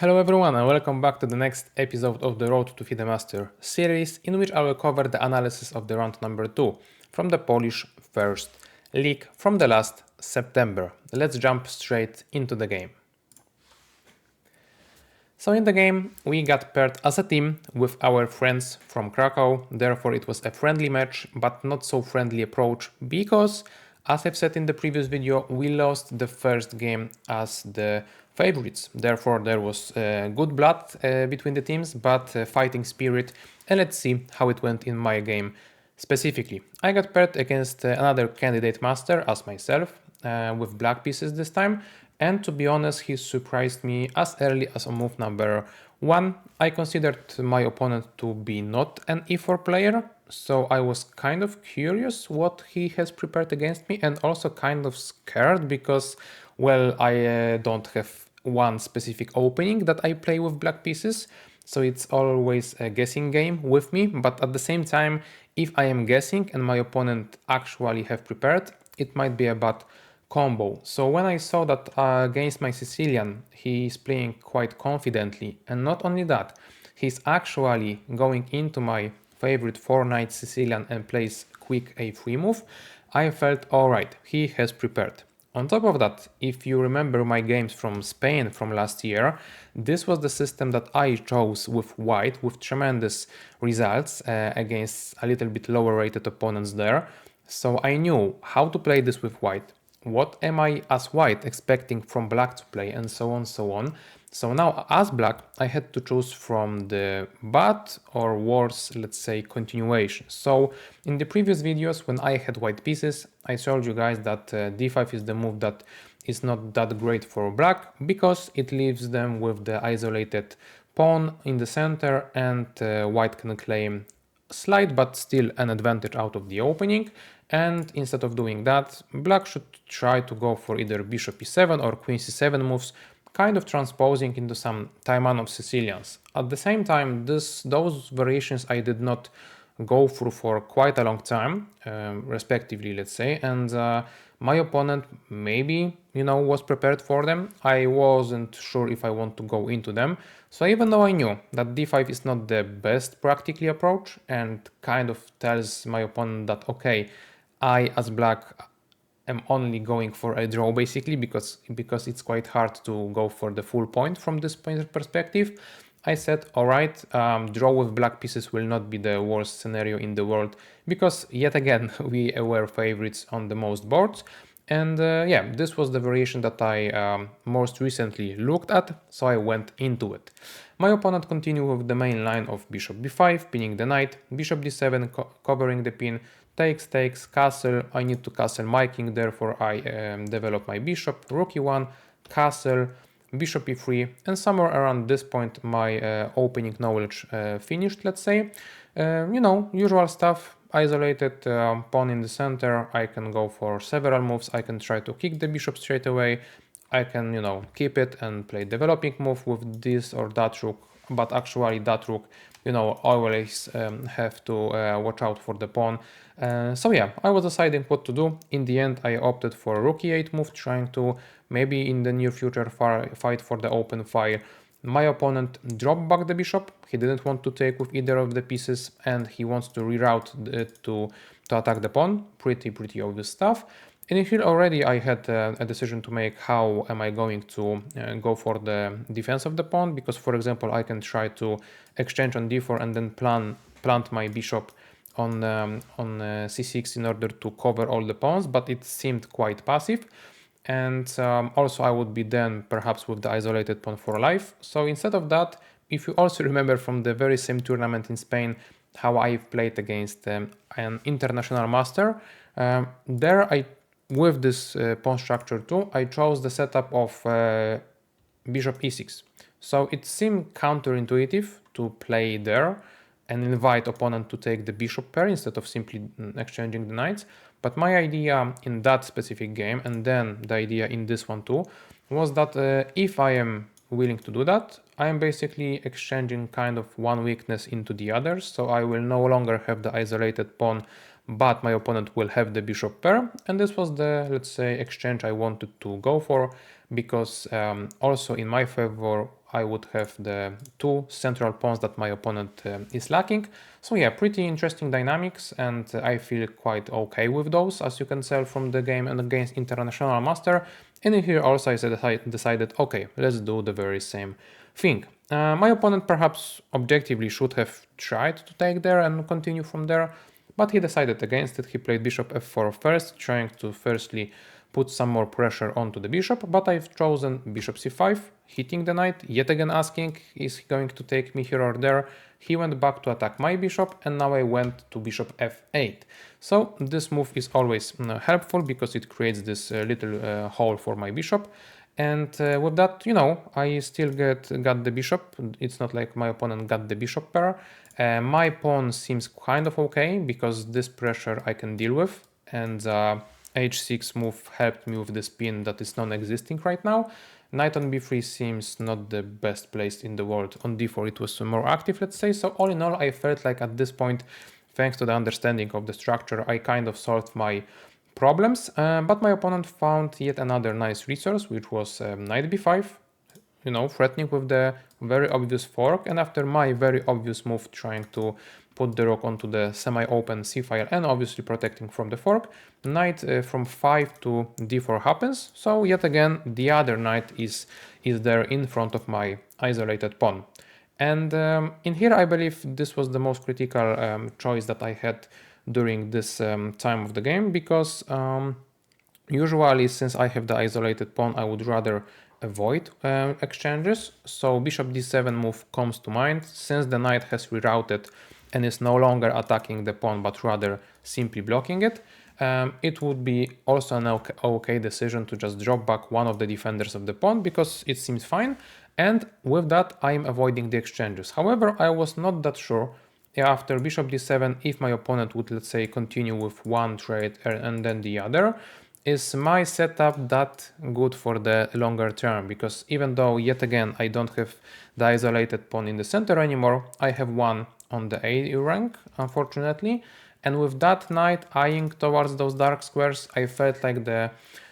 Hello everyone and welcome back to the next episode of the Road to the Master series, in which I will cover the analysis of the round number 2 from the Polish First League from the last September. Let's jump straight into the game. So in the game we got paired as a team with our friends from Krakow, therefore it was a friendly match, but not so friendly approach because, as I've said in the previous video, we lost the first game as the favorites. Therefore there was good blood between the teams, but fighting spirit, and let's see how it went in my game specifically. I got paired against another candidate master as myself, with black pieces this time, and to be honest, he surprised me as early as on move number 1. I considered my opponent to be not an e4 player, so I was kind of curious what he has prepared against me, and also kind of scared because, well, I don't have one specific opening that I play with black pieces, so it's always a guessing game with me. But at the same time, if I am guessing and my opponent actually have prepared, it might be a bad combo. So when I saw that against my Sicilian he is playing quite confidently, and not only that, he's actually going into my favorite 4-knight Sicilian and plays quick a3 move, I felt alright, he has prepared. On top of that, if you remember my games from Spain from last year, this was the system that I chose with white with tremendous results against a little bit lower rated opponents there. So I knew how to play this with white. What am I as white expecting from black to play, and so on, so on. So now as black, I had to choose from the bad or worse, let's say, continuation. So in the previous videos when I had white pieces, I told you guys that d5 is the move that is not that great for black because it leaves them with the isolated pawn in the center, and white can claim slight but still an advantage out of the opening. And instead of doing that, black should try to go for either bishop e7 or queen c7 moves, kind of transposing into some Taimanov Sicilians. At the same time, those variations I did not go through for quite a long time, respectively, let's say, and my opponent maybe, was prepared for them. I wasn't sure if I want to go into them. So even though I knew that d5 is not the best practically approach and kind of tells my opponent that, okay, I as black am only going for a draw basically because it's quite hard to go for the full point from this perspective, I said, alright, draw with black pieces will not be the worst scenario in the world because yet again we were favorites on the most boards. And yeah, this was the variation that I most recently looked at, so I went into it. My opponent continued with the main line of bishop b5, pinning the knight, bishop d7 covering the pin, takes, castle. I need to castle my king, therefore I develop my bishop, rook e1, castle, bishop e3, and somewhere around this point my opening knowledge finished, let's say. Usual stuff, isolated pawn in the center. I can go for several moves. I can try to kick the bishop straight away. I can, keep it and play developing move with this or that rook, but actually that rook, always have to watch out for the pawn. So yeah, I was deciding what to do. In the end, I opted for rook e8 move, trying to maybe in the near future fight for the open file. My opponent dropped back the bishop. He didn't want to take with either of the pieces, and he wants to reroute to attack the pawn. Pretty obvious stuff. And here already I had a decision to make. How am I going to go for the defense of the pawn? Because, for example, I can try to exchange on d4 and then plant my bishop on c6 in order to cover all the pawns, but it seemed quite passive. And also I would be then perhaps with the isolated pawn for life. So instead of that, if you also remember from the very same tournament in Spain how I've played against an international master, there with this pawn structure too, I chose the setup of bishop e6. So it seemed counterintuitive to play there and invite opponent to take the bishop pair instead of simply exchanging the knights. But my idea in that specific game, and then the idea in this one too, was that if I am willing to do that, I am basically exchanging kind of one weakness into the other. So I will no longer have the isolated pawn, but my opponent will have the bishop pair. And this was the, let's say, exchange I wanted to go for, because also in my favor, I would have the two central pawns that my opponent is lacking. So yeah, pretty interesting dynamics, and I feel quite okay with those, as you can tell from the game and against International Master. And here also I decided, okay, let's do the very same thing. My opponent perhaps objectively should have tried to take there and continue from there, but he decided against it. He played bishop f4 first, trying to firstly put some more pressure onto the bishop, but I've chosen bishop c5, hitting the knight, yet again asking, is he going to take me here or there? He went back to attack my bishop, and now I went to bishop f8. So this move is always helpful because it creates this little hole for my bishop. And with that, you know, I still got the bishop. It's not like my opponent got the bishop pair. My pawn seems kind of okay because this pressure I can deal with, and h6 move helped me with the spin that is non-existing right now. Knight on b3 seems not the best place in the world. On d4 it was more active, let's say. So all in all, I felt like at this point, thanks to the understanding of the structure, I kind of solved my problems, but my opponent found yet another nice resource, which was knight b5, you know, threatening with the very obvious fork, and after my very obvious move trying to put the rook onto the semi-open c-file and obviously protecting from the fork, knight from 5 to d4 happens, so yet again the other knight is there in front of my isolated pawn. And in here I believe this was the most critical choice that I had during this time of the game, because usually since I have the isolated pawn I would rather avoid exchanges. So bishop d7 move comes to mind, since the knight has rerouted and is no longer attacking the pawn but rather simply blocking it. It would be also an okay decision to just drop back one of the defenders of the pawn because it seems fine, and with that I'm avoiding the exchanges. However, I was not that sure after bishop d7 if my opponent would, let's say, continue with one trade and then the other. Is my setup that good for the longer term? Because even though yet again I don't have the isolated pawn in the center anymore, I have one on the A rank, unfortunately, and with that knight eyeing towards those dark squares, I felt like the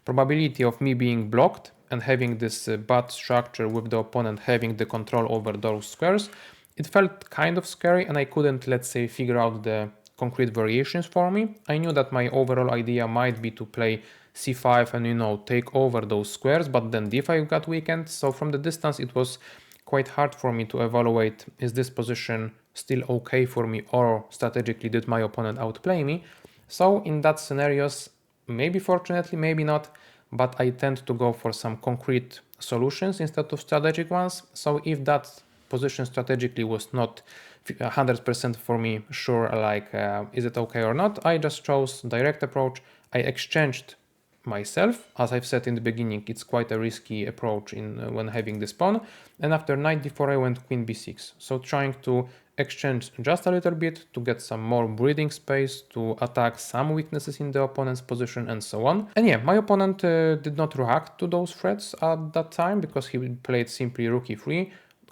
probability of me being blocked and having this bad structure with the opponent having the control over those squares, it felt kind of scary, and I couldn't, let's say, figure out the concrete variations for me. I knew that my overall idea might be to play c5 and, you know, take over those squares, but then d5 got weakened, so from the distance it was quite hard for me to evaluate, is this position still okay for me, or strategically did my opponent outplay me? So in that scenarios, maybe fortunately, maybe not, but I tend to go for some concrete solutions instead of strategic ones. So if that position strategically was not 100% for me sure, like is it okay or not, I just chose direct approach. I exchanged myself. As I've said in the beginning, it's quite a risky approach when having this pawn, and after knight d4 I went queen b6, so trying to exchange just a little bit to get some more breathing space to attack some weaknesses in the opponent's position and so on. And yeah, my opponent did not react to those threats at that time because he played simply rook e3.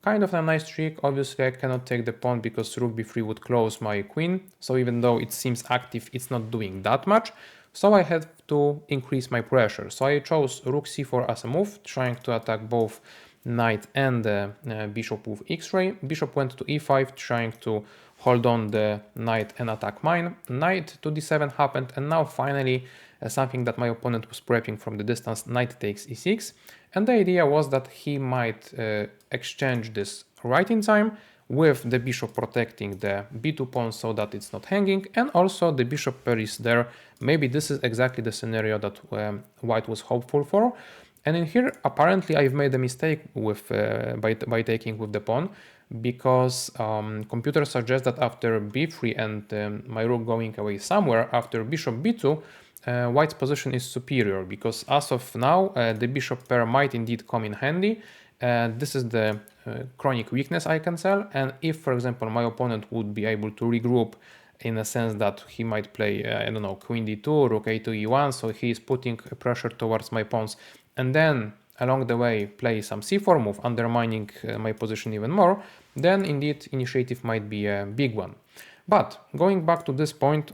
Kind of a nice trick. Obviously I cannot take the pawn because rook b3 would close my queen, so even though it seems active, it's not doing that much. So I had to increase my pressure. So I chose rook c4 as a move, trying to attack both knight and bishop with x-ray. Bishop went to e5, trying to hold on the knight and attack mine. Knight to d7 happened, and now finally something that my opponent was prepping from the distance, knight takes e6. And the idea was that he might exchange this right in time, with the bishop protecting the b2 pawn so that it's not hanging, and also the bishop pair is there. Maybe this is exactly the scenario that white was hopeful for. And in here, apparently I've made a mistake with by taking with the pawn, because computer suggests that after b3 and my rook going away somewhere, after bishop b2, white's position is superior, because as of now the bishop pair might indeed come in handy. This is the chronic weakness I can tell, and if, for example, my opponent would be able to regroup in a sense that he might play, I don't know, queen d2, rook a2, e1, so he is putting pressure towards my pawns, and then along the way play some c4 move, undermining my position even more, then indeed initiative might be a big one. But going back to this point,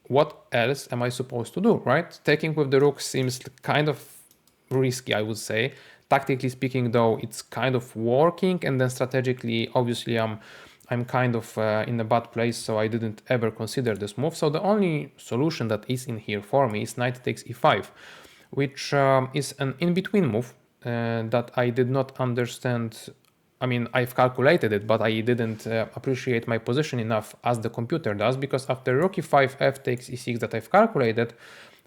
what else am I supposed to do, right? Taking with the rook seems kind of risky, I would say. Tactically speaking, though, it's kind of working, and then strategically, obviously, I'm kind of in a bad place, so I didn't ever consider this move. So the only solution that is in here for me is knight takes e5, which is an in-between move that I did not understand. I mean, I've calculated it, but I didn't appreciate my position enough as the computer does, because after rook e5, f takes e6 that I've calculated,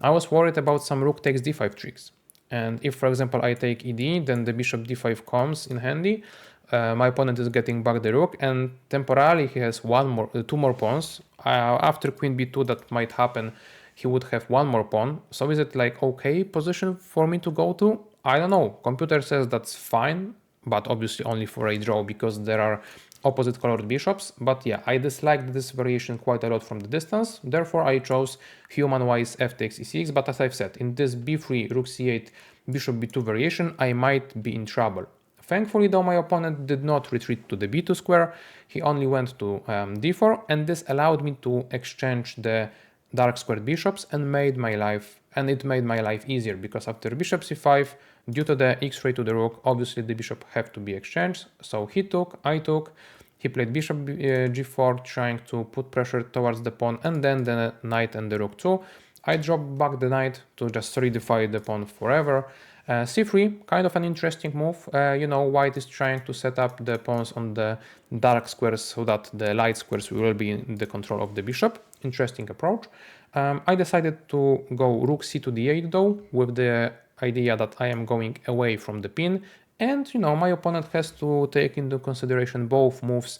I was worried about some rook takes d5 tricks. And if, for example, I take ed, then the bishop d5 comes in handy. My opponent is getting back the rook, and temporarily he has two more pawns. After queen b2 that might happen, he would have one more pawn. So is it like okay position for me to go to? I don't know. Computer says that's fine, but obviously only for a draw because there are opposite colored bishops. But yeah, I disliked this variation quite a lot from the distance. Therefore, I chose human-wise f takes e6. But as I've said, in this b3, rook c8, bishop b2 variation, I might be in trouble. Thankfully, though, my opponent did not retreat to the b2 square. He only went to d4, and this allowed me to exchange the dark squared bishops and it made my life easier, because after bishop c5, due to the x-ray to the rook, obviously the bishop have to be exchanged. So he took, I took, he played bishop g4, trying to put pressure towards the pawn, and then the knight and the rook too. I dropped back the knight to just solidify the pawn forever. c3, kind of an interesting move. You know, white is trying to set up the pawns on the dark squares so that the light squares will be in the control of the bishop. Interesting approach. I decided to go rook c to d8 though, with the idea that I am going away from the pin, and you know, my opponent has to take into consideration both moves,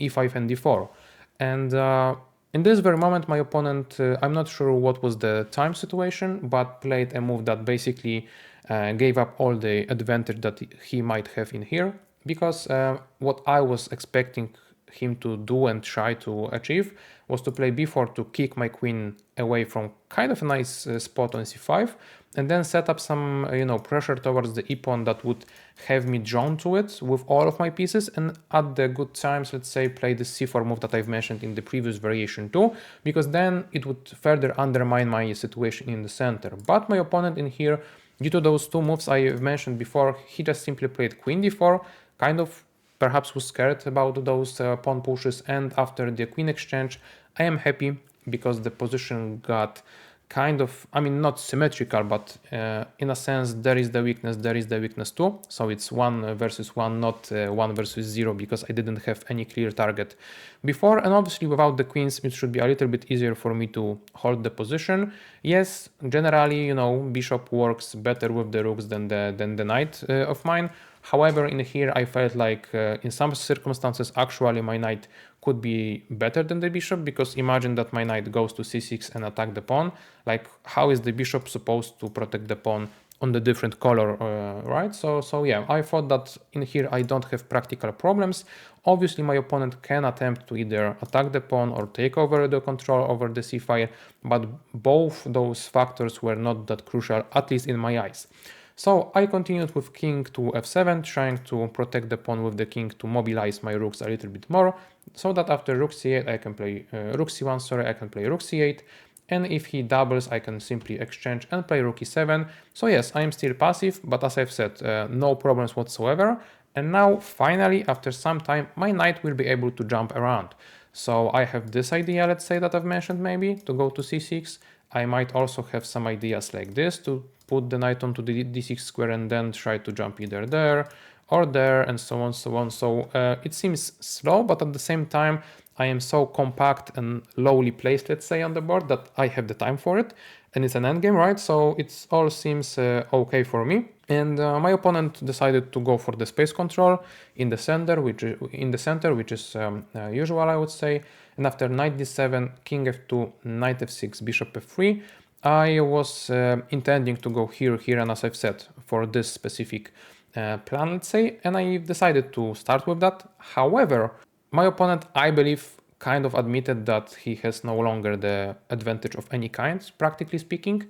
e5 and d4. And in this very moment, my opponent, I'm not sure what was the time situation, but played a move that basically gave up all the advantage that he might have in here, because what I was expecting him to do and try to achieve was to play b4 to kick my queen away from kind of a nice spot on c5, and then set up some pressure towards the e-pawn that would have me drawn to it with all of my pieces, and at the good times, let's say, play the c4 move that I've mentioned in the previous variation too, because then it would further undermine my situation in the center. But my opponent in here, due to those two moves I mentioned before, he just simply played queen d4, kind of perhaps was scared about those pawn pushes, and after the queen exchange, I am happy because the position got kind of, I mean, not symmetrical, but in a sense, there is the weakness too. So it's 1 versus 1, not 1 versus 0, because I didn't have any clear target before. And obviously without the queens, it should be a little bit easier for me to hold the position. Yes, generally, bishop works better with the rooks than the knight of mine. However, in here, I felt like in some circumstances, actually my knight could be better than the bishop, because imagine that my knight goes to c6 and attack the pawn. Like, how is the bishop supposed to protect the pawn on the different color, right? So yeah, I thought that in here I don't have practical problems. Obviously, my opponent can attempt to either attack the pawn or take over the control over the c-file, but both those factors were not that crucial, at least in my eyes. So I continued with king to f7, trying to protect the pawn with the king to mobilize my rooks a little bit more, so that after rook c8 I can play rook c1, sorry, I can play rook c8, and if he doubles I can simply exchange and play rook e7. So yes, I am still passive, but as I've said, no problems whatsoever. And now finally, after some time, my knight will be able to jump around. So I have this idea, let's say, that I've mentioned, maybe to go to c6. I might also have some ideas like this to put the knight onto the d6 square and then try to jump either there or there, and so on, so on. So it seems slow, but at the same time, I am so compact and lowly placed, let's say, on the board that I have the time for it. And it's an endgame, right? So it all seems okay for me. And my opponent decided to go for the space control in the center, which is usual, I would say. And after knight d7, king f2, knight f6, bishop f3, I was intending to go here, and as I've said, for this specific plan, let's say, and I decided to start with that. However, my opponent, I believe, kind of admitted that he has no longer the advantage of any kind, practically speaking,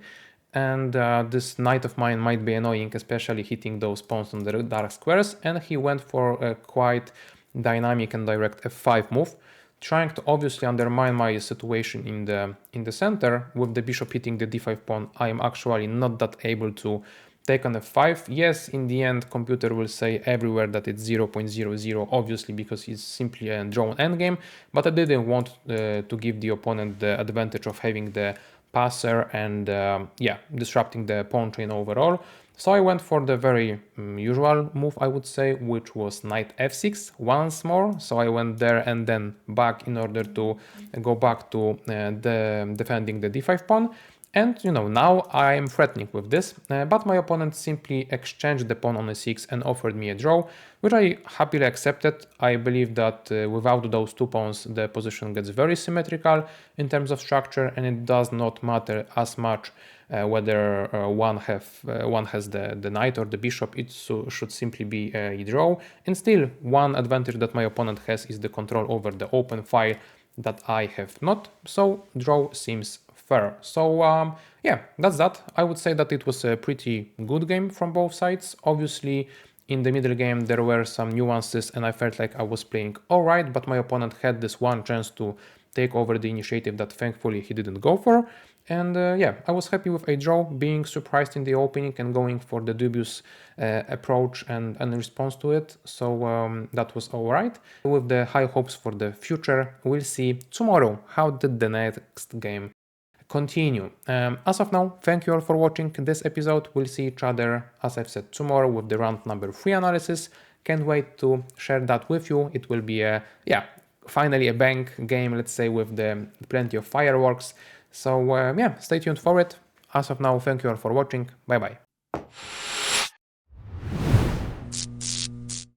and this knight of mine might be annoying, especially hitting those pawns on the dark squares, and he went for a quite dynamic and direct f5 move, trying to obviously undermine my situation in the center. With the bishop hitting the d5 pawn, I am actually not that able to take on f5. Yes, in the end, computer will say everywhere that it's 0.00, obviously, because it's simply a drawn endgame, but I didn't want to give the opponent the advantage of having the passer and yeah, disrupting the pawn chain overall. So I went for the very usual move, I would say, which was knight f6 once more. So I went there and then back in order to go back to defending the d5 pawn. And now I am threatening with this, but my opponent simply exchanged the pawn on a6 and offered me a draw, which I happily accepted. I believe that without those two pawns, the position gets very symmetrical in terms of structure, and it does not matter as much whether one has the knight or the bishop. It should simply be a draw. And still, one advantage that my opponent has is the control over the open file that I have not. So draw seems fair. So yeah, that's that. I would say that it was a pretty good game from both sides. Obviously, in the middle game there were some nuances and I felt like I was playing alright, but my opponent had this one chance to take over the initiative that thankfully he didn't go for. And yeah, I was happy with a draw, being surprised in the opening and going for the dubious approach and response to it. So that was alright. With the high hopes for the future, we'll see tomorrow how did the next game continue. As of now, thank you all for watching this episode. We'll see each other, as I've said, tomorrow with the round number 3 analysis. Can't wait to share that with you. It will be a, yeah, finally a bank game, let's say, with the plenty of fireworks. So yeah, stay tuned for it. As of now, thank you all for watching. Bye bye.